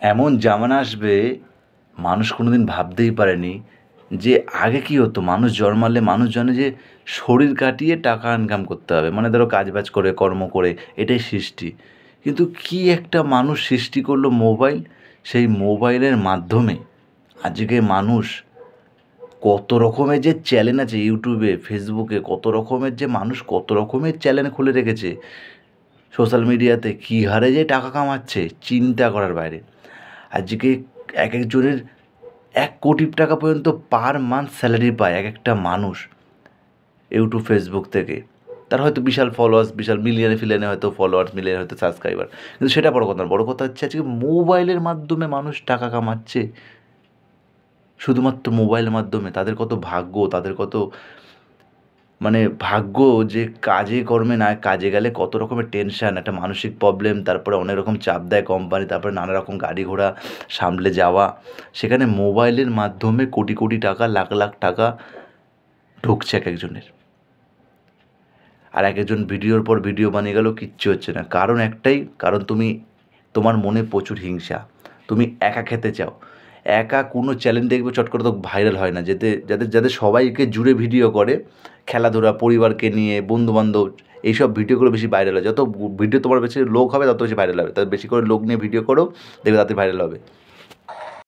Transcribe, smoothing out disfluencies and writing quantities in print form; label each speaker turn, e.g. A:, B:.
A: এমন জামানা আসবে মানুষ কোনোদিন ভাবতেই পারেনি যে আগে কী হতো, মানুষ জন্মালে মানুষ জানে যে শরীর কাটিয়ে টাকা ইনকাম করতে হবে, মানে ধরো কাজবাজ করে কর্ম করে, এটাই সৃষ্টি। কিন্তু কী একটা মানুষ সৃষ্টি করলো মোবাইল, সেই মোবাইলের মাধ্যমে আজকে মানুষ কত রকমের যে চ্যানেল আছে ইউটিউবে ফেসবুকে, কত রকমের যে মানুষ কত রকমের চ্যানেল খুলে রেখেছে সোশ্যাল মিডিয়াতে, কী হারে যে টাকা কামাচ্ছে চিন্তা করার বাইরে। আজকে এক একজনের 1 কোটি টাকা পর্যন্ত পার মান্থ স্যালারি পায় এক একটা মানুষ ইউটিউব ফেসবুক থেকে। তার হয়তো বিশাল ফলোয়ার্স, বিশাল মিলিয়নে ফিলিয়নে হয়তো ফলোয়ার্স, মিলিয়নে হয়তো সাবস্ক্রাইবার, কিন্তু সেটা বড় কথা না। বড় কথা হচ্ছে আজকে মোবাইলের মাধ্যমে মানুষ টাকা কামাচ্ছে, শুধুমাত্র মোবাইলের মাধ্যমে। তাদের কত ভাগ্য, তাদের কত মানে ভাগ্য যে কাজে কর্মে না, কাজে গেলে কত রকমের টেনশন, একটা মানসিক প্রবলেম, তারপরে অনেক রকম চাপ দেয় কোম্পানি, তারপরে নানা রকম গাড়ি ঘোড়া সামলে যাওয়া। সেখানে মোবাইলের মাধ্যমে কোটি কোটি টাকা, লাখ লাখ টাকা ঢুকছে এক একজনের। আর এক একজন ভিডিওর পর ভিডিও বানিয়ে গেলেও কিচ্ছু হচ্ছে না। কারণ একটাই, কারণ তোমার মনে প্রচুর হিংসা, তুমি একা খেতে চাও। একা কোনো চ্যানেল দেখবে চট করে তো ভাইরাল হয় না, যাদের যাদের সবাইকে জুড়ে ভিডিও করে, খেলাধুলা, পরিবারকে নিয়ে, বন্ধুবান্ধব, এইসব ভিডিওগুলো বেশি ভাইরাল হয়। যত ভিডিও তোমার বেশি লোক হবে তত বেশি ভাইরাল হবে, তত বেশি করে লোক নিয়ে ভিডিও করো, দেখবে তাতে ভাইরাল হবে।